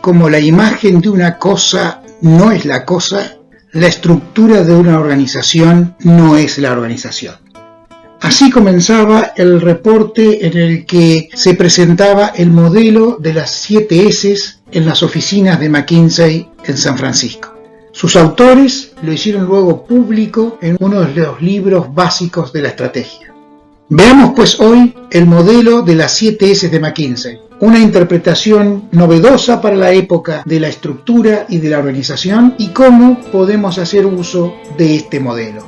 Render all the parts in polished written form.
como la imagen de una cosa no es la cosa, la estructura de una organización no es la organización. Así comenzaba el reporte en el que se presentaba el modelo de las 7 S en las oficinas de McKinsey en San Francisco. Sus autores lo hicieron luego público en uno de los libros básicos de la estrategia. Veamos pues hoy el modelo de las 7 S de McKinsey, una interpretación novedosa para la época de la estructura y de la organización y cómo podemos hacer uso de este modelo.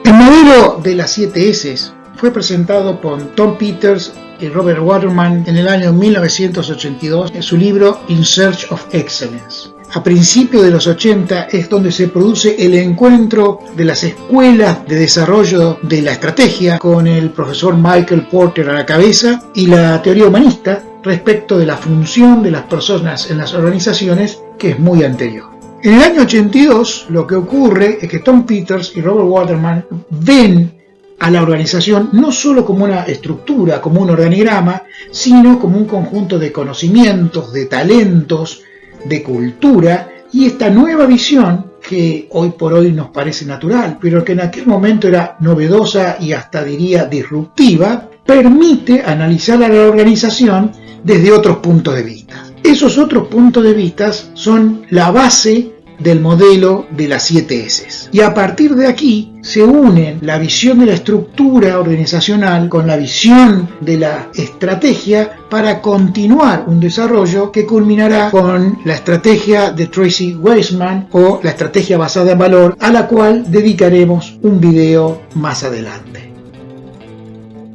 El modelo de las 7 S fue presentado por Tom Peters y Robert Waterman en el año 1982 en su libro In Search of Excellence. A principios de los 80 es donde se produce el encuentro de las escuelas de desarrollo de la estrategia con el profesor Michael Porter a la cabeza y la teoría humanista respecto de la función de las personas en las organizaciones, que es muy anterior. En el año 82 lo que ocurre es que Tom Peters y Robert Waterman ven a la organización no solo como una estructura, como un organigrama, sino como un conjunto de conocimientos, de talentos, de cultura, y esta nueva visión que hoy por hoy nos parece natural, pero que en aquel momento era novedosa y hasta diría disruptiva, permite analizar a la organización desde otros puntos de vista. Esos otros puntos de vista son la base del modelo de las 7 S. Y a partir de aquí se unen la visión de la estructura organizacional con la visión de la estrategia para continuar un desarrollo que culminará con la estrategia de Tracy Weisman o la estrategia basada en valor, a la cual dedicaremos un video más adelante.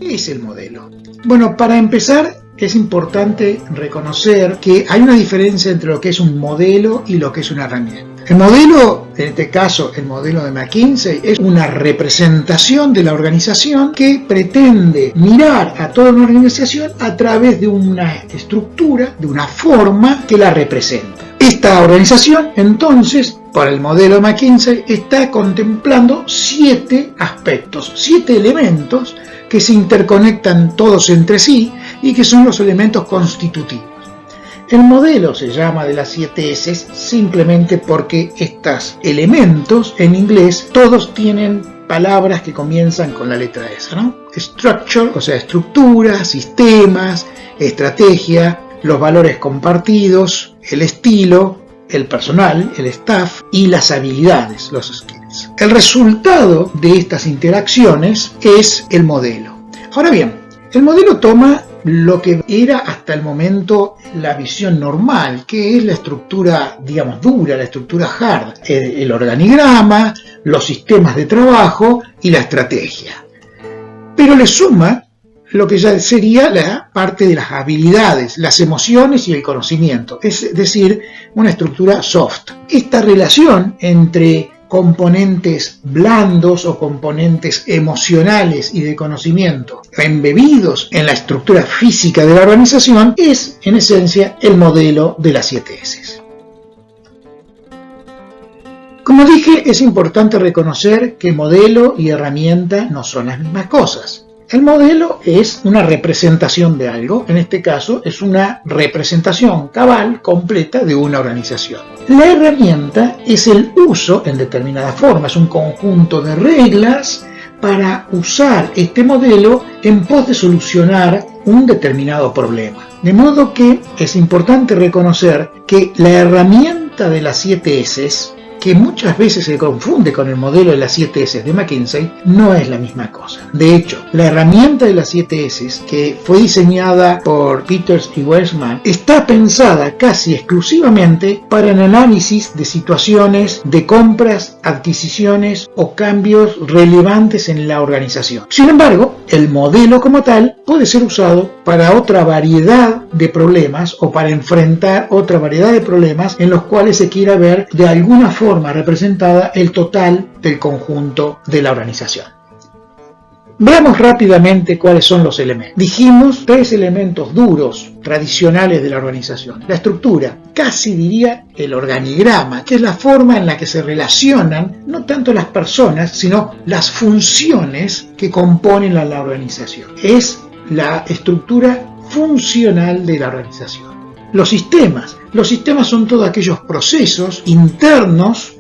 ¿Qué es el modelo? Bueno, para empezar, es importante reconocer que hay una diferencia entre lo que es un modelo y lo que es una herramienta. El modelo, en este caso el modelo de McKinsey, es una representación de la organización que pretende mirar a toda una organización a través de una estructura, de una forma que la representa. Esta organización, entonces, para el modelo de McKinsey, está contemplando 7 aspectos, 7 elementos que se interconectan todos entre sí y que son los elementos constitutivos. El modelo se llama de las 7 S simplemente porque estos elementos en inglés todos tienen palabras que comienzan con la letra S, ¿no? Structure, o sea, estructura, sistemas, estrategia, los valores compartidos, el estilo, el personal, el staff y las habilidades, los skills. El resultado de estas interacciones es el modelo. Ahora bien, el modelo toma lo que era hasta el momento la visión normal, que es la estructura, digamos, dura, la estructura hard, el organigrama, los sistemas de trabajo y la estrategia. Pero le suma lo que ya sería la parte de las habilidades, las emociones y el conocimiento, es decir, una estructura soft. Esta relación entre componentes blandos o componentes emocionales y de conocimiento embebidos en la estructura física de la organización es, en esencia, el modelo de las 7 S. Como dije, es importante reconocer que modelo y herramienta no son las mismas cosas. El modelo es una representación de algo, en este caso es una representación cabal, completa de una organización. La herramienta es el uso en determinada forma, es un conjunto de reglas para usar este modelo en pos de solucionar un determinado problema. De modo que es importante reconocer que la herramienta de las 7 S, que muchas veces se confunde con el modelo de las 7 S de McKinsey, no es la misma cosa. De hecho, la herramienta de las 7 S, que fue diseñada por Peters y Weisman, está pensada casi exclusivamente para el análisis de situaciones de compras, adquisiciones o cambios relevantes en la organización. Sin embargo, el modelo como tal puede ser usado para otra variedad de problemas o para enfrentar otra variedad de problemas en los cuales se quiera ver de alguna forma representada el total del conjunto de la organización. Veamos rápidamente cuáles son los elementos. Dijimos 3 elementos duros, tradicionales de la organización. La estructura, casi diría el organigrama, que es la forma en la que se relacionan no tanto las personas, sino las funciones que componen la organización. Es la estructura funcional de la organización. los sistemas. Los sistemas son todos aquellos procesos internos,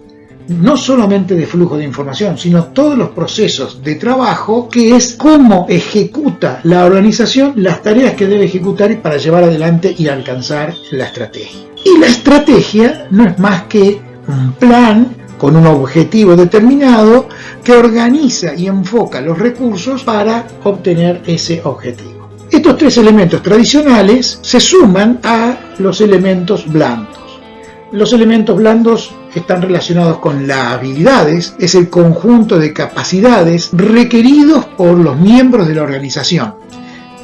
no solamente de flujo de información, sino todos los procesos de trabajo, que es cómo ejecuta la organización las tareas que debe ejecutar para llevar adelante y alcanzar la estrategia. Y la estrategia no es más que un plan con un objetivo determinado que organiza y enfoca los recursos para obtener ese objetivo. Estos tres elementos tradicionales se suman a los elementos blandos. Los elementos blandos están relacionados con las habilidades, es el conjunto de capacidades requeridos por los miembros de la organización.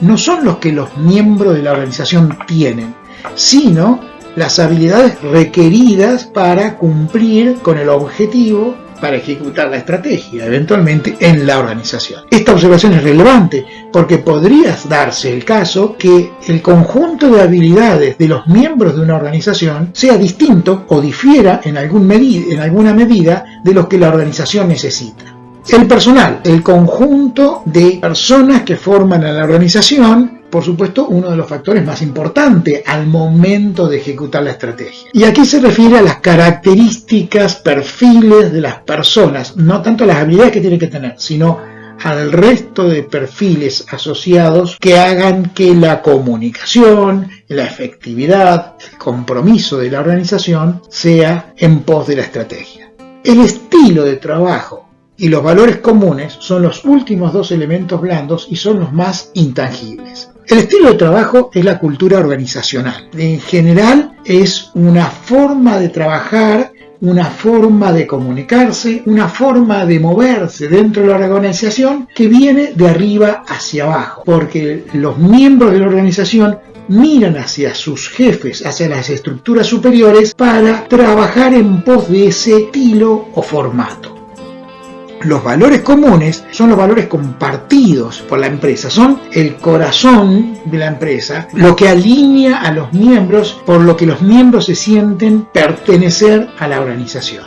No son los que los miembros de la organización tienen, sino las habilidades requeridas para cumplir con el objetivo, para ejecutar la estrategia, eventualmente en la organización. Esta observación es relevante porque podría darse el caso que el conjunto de habilidades de los miembros de una organización sea distinto o difiera en alguna medida de lo que la organización necesita. El personal, el conjunto de personas que forman a la organización, por supuesto, uno de los factores más importantes al momento de ejecutar la estrategia. Y aquí se refiere a las características, perfiles de las personas, no tanto las habilidades que tienen que tener, sino al resto de perfiles asociados que hagan que la comunicación, la efectividad, el compromiso de la organización sea en pos de la estrategia. El estilo de trabajo y los valores comunes son los últimos dos elementos blandos y son los más intangibles. El estilo de trabajo es la cultura organizacional. En general es una forma de trabajar, una forma de comunicarse, una forma de moverse dentro de la organización que viene de arriba hacia abajo, porque los miembros de la organización miran hacia sus jefes, hacia las estructuras superiores para trabajar en pos de ese estilo o formato. Los valores comunes son los valores compartidos por la empresa, son el corazón de la empresa, lo que alinea a los miembros, por lo que los miembros se sienten pertenecer a la organización.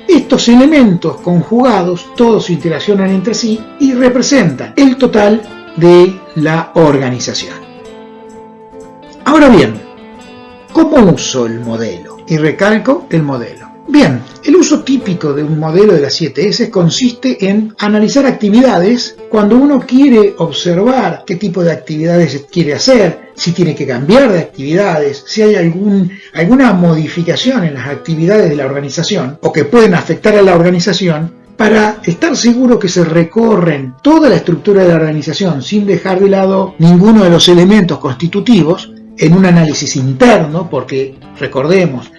Estos elementos conjugados todos se interaccionan entre sí y representan el total de la organización. Ahora bien, ¿cómo uso el modelo? Y recalco el modelo. Bien, el uso típico de un modelo de las 7 S consiste en analizar actividades cuando uno quiere observar qué tipo de actividades quiere hacer, si tiene que cambiar de actividades, si hay alguna modificación en las actividades de la organización o que pueden afectar a la organización, para estar seguro que se recorren toda la estructura de la organización sin dejar de lado ninguno de los elementos constitutivos en un análisis interno, porque recordemos,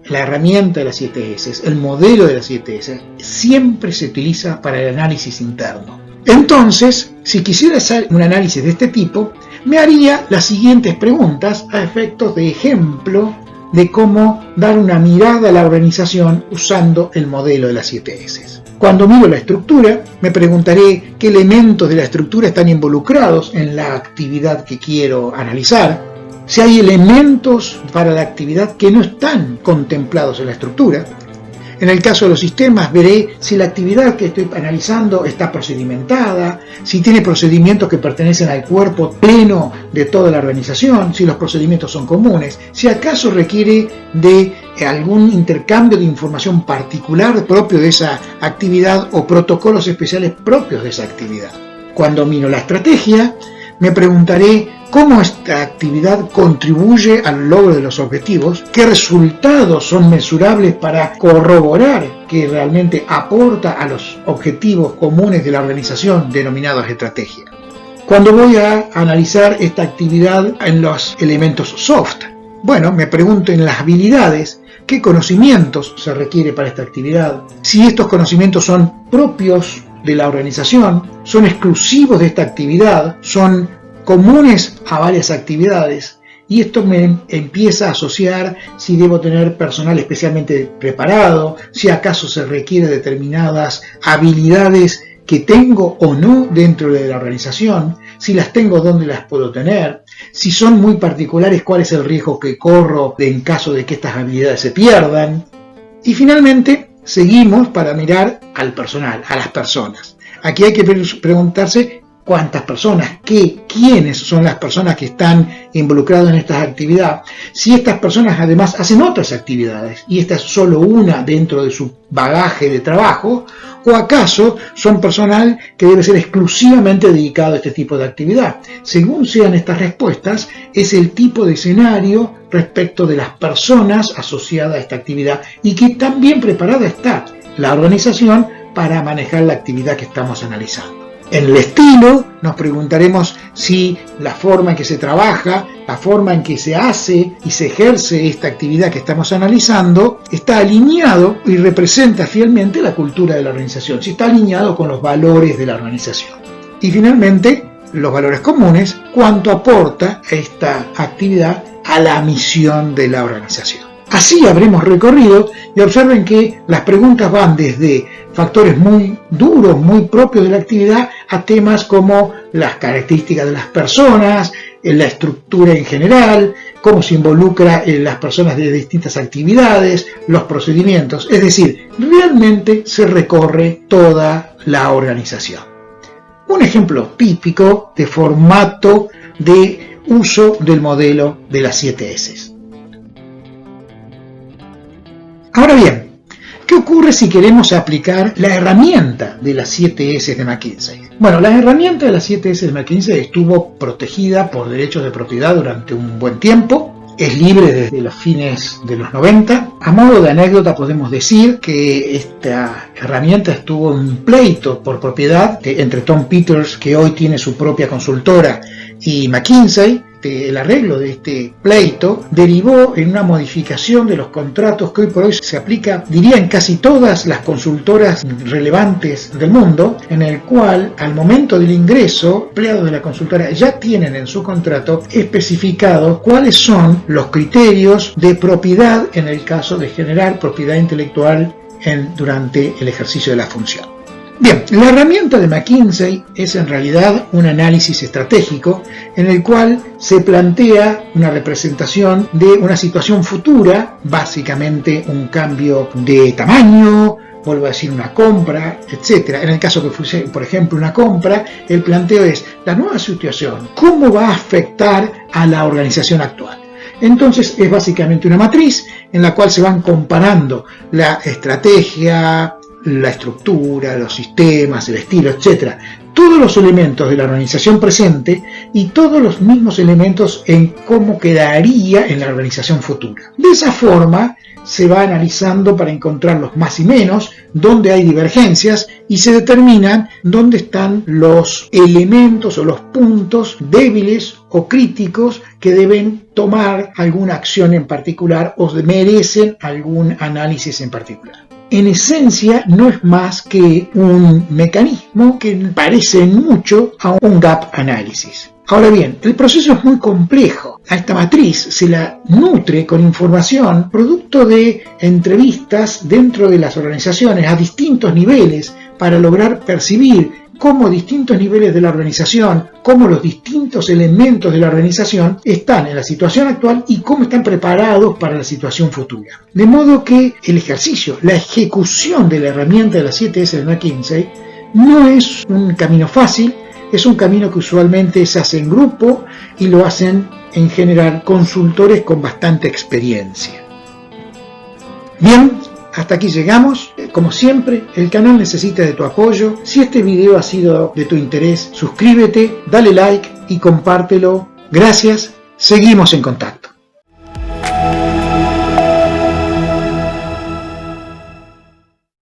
la herramienta de las 7 S, el modelo de las 7 S, siempre se utiliza para el análisis interno. Entonces, si quisiera hacer un análisis de este tipo, me haría las siguientes preguntas a efectos de ejemplo de cómo dar una mirada a la organización usando el modelo de las 7 S. Cuando miro la estructura, me preguntaré qué elementos de la estructura están involucrados en la actividad que quiero analizar, si hay elementos para la actividad que no están contemplados en la estructura. En el caso de los sistemas, veré si la actividad que estoy analizando está procedimentada, si tiene procedimientos que pertenecen al cuerpo pleno de toda la organización, si los procedimientos son comunes, si acaso requiere de algún intercambio de información particular propio de esa actividad o protocolos especiales propios de esa actividad. Cuando miro la estrategia, me preguntaré cómo esta actividad contribuye al logro de los objetivos, qué resultados son mesurables para corroborar que realmente aporta a los objetivos comunes de la organización denominados estrategia. Cuando voy a analizar esta actividad en los elementos soft, bueno, me pregunto en las habilidades, qué conocimientos se requiere para esta actividad, si estos conocimientos son propios de la organización, son exclusivos de esta actividad, son comunes a varias actividades, y esto me empieza a asociar si debo tener personal especialmente preparado, si acaso se requiere determinadas habilidades que tengo o no dentro de la organización, si las tengo, dónde las puedo tener, si son muy particulares, cuál es el riesgo que corro en caso de que estas habilidades se pierdan. Y finalmente seguimos para mirar al personal, a las personas. Aquí hay que preguntarse cuántas personas, quiénes son las personas que están involucradas en estas actividades, si estas personas además hacen otras actividades y esta es solo una dentro de su bagaje de trabajo, o acaso son personal que debe ser exclusivamente dedicado a este tipo de actividad. Según sean estas respuestas, es el tipo de escenario respecto de las personas asociadas a esta actividad y que tan bien preparada está la organización para manejar la actividad que estamos analizando. En el estilo nos preguntaremos si la forma en que se trabaja, la forma en que se hace y se ejerce esta actividad que estamos analizando está alineado y representa fielmente la cultura de la organización, si está alineado con los valores de la organización. Y finalmente, los valores comunes, cuánto aporta esta actividad a la misión de la organización. Así habremos recorrido y observen que las preguntas van desde factores muy duros, muy propios de la actividad, a temas como las características de las personas, la estructura en general, cómo se involucra las personas de distintas actividades, los procedimientos. Es decir, realmente se recorre toda la organización. Un ejemplo típico de formato de uso del modelo de las 7 S. Ahora bien, ¿qué ocurre si queremos aplicar la herramienta de las 7 S de McKinsey? Bueno, la herramienta de las 7 S de McKinsey estuvo protegida por derechos de propiedad durante un buen tiempo. Es libre desde los fines de los 90. A modo de anécdota podemos decir que esta herramienta estuvo en un pleito por propiedad entre Tom Peters, que hoy tiene su propia consultora, y McKinsey. El arreglo de este pleito derivó en una modificación de los contratos que hoy por hoy se aplica, diría, en casi todas las consultoras relevantes del mundo, en el cual al momento del ingreso, empleados de la consultora ya tienen en su contrato especificado cuáles son los criterios de propiedad en el caso de generar propiedad intelectual durante el ejercicio de la función. Bien, la herramienta de McKinsey es en realidad un análisis estratégico en el cual se plantea una representación de una situación futura, básicamente un cambio de tamaño, vuelvo a decir una compra, etc. En el caso que fuese, por ejemplo, una compra, el planteo es la nueva situación, ¿cómo va a afectar a la organización actual? Entonces es básicamente una matriz en la cual se van comparando la estrategia, la estructura, los sistemas, el estilo, etc. Todos los elementos de la organización presente y todos los mismos elementos en cómo quedaría en la organización futura. De esa forma se va analizando para encontrar los más y menos, dónde hay divergencias y se determinan dónde están los elementos o los puntos débiles o críticos que deben tomar alguna acción en particular o merecen algún análisis en particular. En esencia no es más que un mecanismo que parece mucho a un gap análisis. Ahora bien, el proceso es muy complejo. A esta matriz se la nutre con información producto de entrevistas dentro de las organizaciones a distintos niveles para lograr percibir cómo distintos niveles de la organización, cómo los distintos elementos de la organización están en la situación actual y cómo están preparados para la situación futura. De modo que el ejercicio, la ejecución de la herramienta de las 7 S de McKinsey no es un camino fácil, es un camino que usualmente se hace en grupo y lo hacen en general consultores con bastante experiencia. Bien, hasta aquí llegamos. Como siempre, el canal necesita de tu apoyo. Si este video ha sido de tu interés, suscríbete, dale like y compártelo. Gracias. Seguimos en contacto.